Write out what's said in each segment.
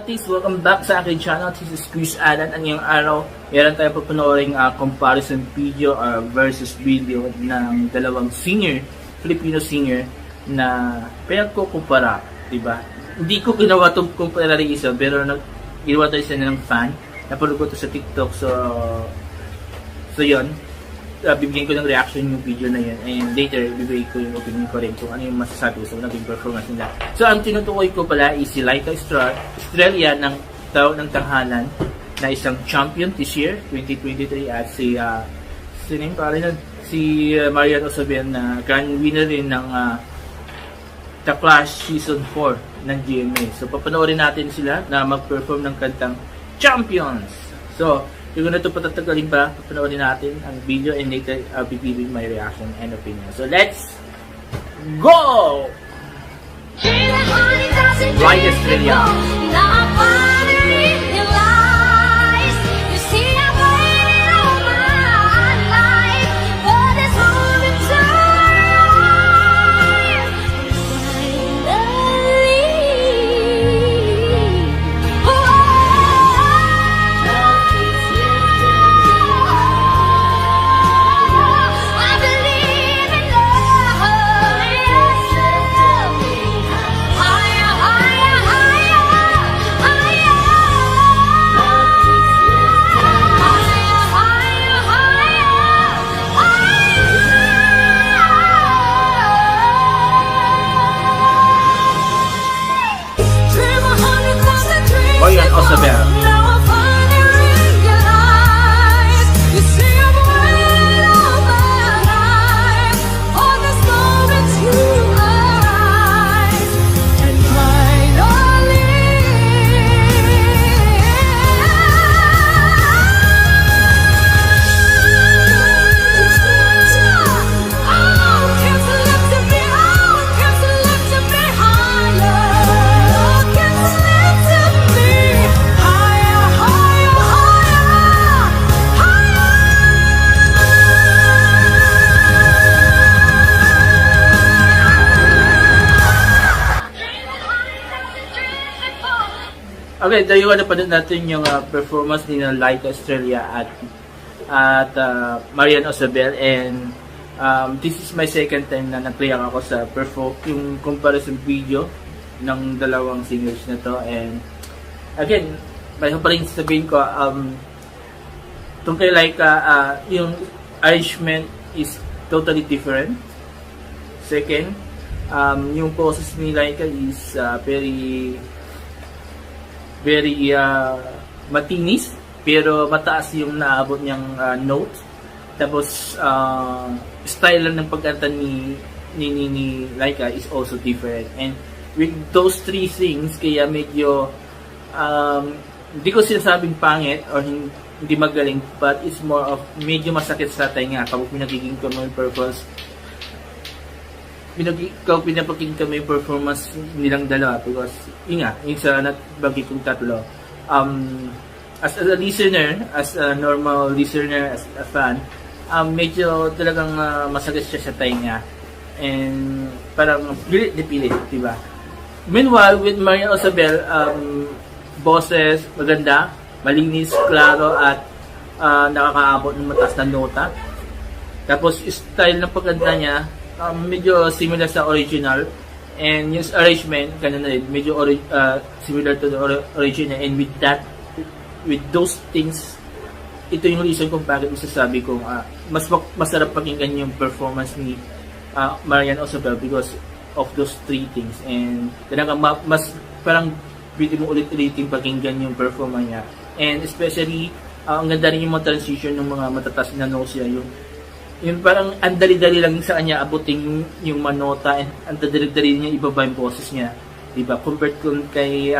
artists, welcome back sa aking channel. This is Chris Alan. At ngayong araw, meron tayo papanooring comparison video versus video ng dalawang singer, Filipino singer na pinagkukumpara, diba? Hindi ko ginawa itong comparison pero ginawa tayo sa ng fan. Napanood ko ito sa TikTok, so yun. Bibigyan ko ng reaction yung video na yun, and later bibigay ko yung opinion ko rin kung ano yung masasabi ko sa naging performance nila. So ang tinutukoy ko pala is si Laika Estrella ng tawag ng tanghalan na isang champion this year 2023 at si Marian Osabel na grand winner rin ng The Clash Season 4 ng GMA. So papanoorin natin sila na mag-perform ng kantang Champions. So yung na ito patatagalin pa, panoorin natin ang video and later I'll be giving my reaction and opinion. So let's go! Laika Estrella. Marian Osabel. Okay, dahil napanood natin yung performance ni Laika Estrella at Marian Osabel, and this is my second time na nag-play ako sa yung comparison video ng dalawang singers na to. And again, mayroon pa rin sabihin ko, itong kay Laika, yung arrangement is totally different. Second, yung poses ni Laika is very matinis pero mataas yung naabot niyang note. Tapos style lang ng pagkanta ni Laika is also different, and with those three things kaya medyo hindi ko sinasabing pangit or hindi magaling, but it's more of medyo masakit sa tainga kapag pinagiging ko yung performance pinapakinggan kami yung performance nilang dalawa, because yung sa nagbagi kong tatlo, as a listener, as a normal listener, as a fan, medyo talagang masakit siya sa tainga and parang pilit na pilit, diba? Meanwhile, with Marian Osabel, boses maganda, malinis, klaro, at nakakaabot ng mataas na nota. Tapos style ng pagkanta niya medyo similar sa original, and yung arrangement ganun na rin, medyo similar to the original, and with those things, ito yung reason kung bakit masasabi kong masarap pakinggan yung performance ni Marian Osabel because of those three things. And talagang mas parang pwede mo ulit-ulitin pakinggan yung performance niya, and especially ang ganda rin yung mga transition ng mga matatas na notes niya, yung parang ang dali-dali lang sa kanya abutin yung manota, and ang dali-dali niya ibaba yung boses niya, diba? Compared kay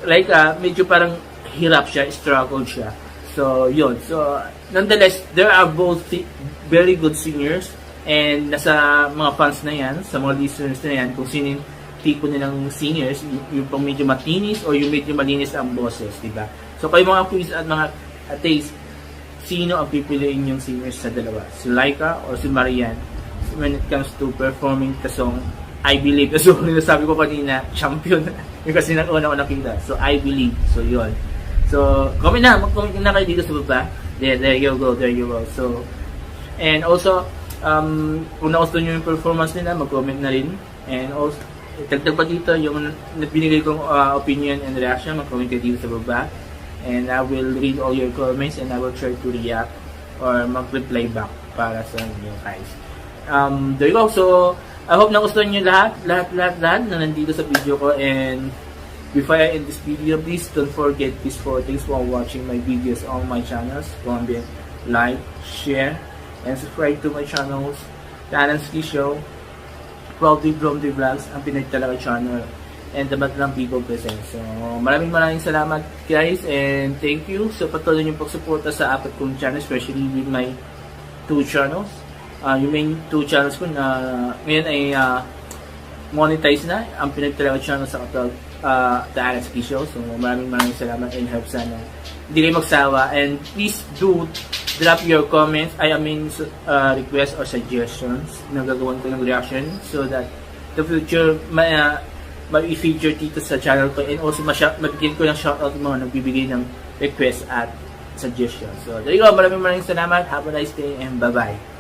Laika, medyo parang hirap siya, struggle siya. So yun, so nonetheless, there are both very good singers, and nasa mga fans na yan, sa mga listeners na yan, kung sino yung tipo nilang singers, yung pang medyo matinis o yung medyo malinis ang boses, diba? So kayo mga quiz at mga taste, sino ang pipiliin yung singers sa dalawa? Si Laika or si Marian when it comes to performing the song I believe. So, sabi ko kanina, champion. Yung kasi nang una ko nakita. So, I believe. So, yun. So, mag-comment na kayo dito sa baba. There you go. So, and also, kung nagustuhan nyo yung performance nila, mag-comment na rin. And also, dagdag pa dito yung binigay kong opinion and reaction, mag-comment kayo dito sa baba. And I will read all your comments and I will try to react or mag-reply back para sa inyo guys. There you go. So, I hope nagustuhan nyo lahat na nandito sa video ko. And before I end this video, please don't forget these 4 things while watching my videos on my channels. Comment, like, share, and subscribe to my channels. Talenski Show, Proudly Bromdy Vlogs, ang Pinoy talaga channel, and the Batlang People present. So, maraming salamat guys, and thank you sa patuloy niyong pagsuporta sa 4 kong channel, especially with my 2 channels. Yung main 2 channels ko na ngayon ay monetize na, ang Pinoy talaga channel sa katawag The Talenski Show. So, maraming salamat, and help sana hindi kayo magsawa, and please do drop your comments, requests or suggestions na gagawin ko ng reaction so that the future ma-feature dito sa channel ko, and also mabigyan ko ng shoutout mga nagbibigay ng requests at suggestions. So there you go, maraming salamat, have a nice day, and bye bye.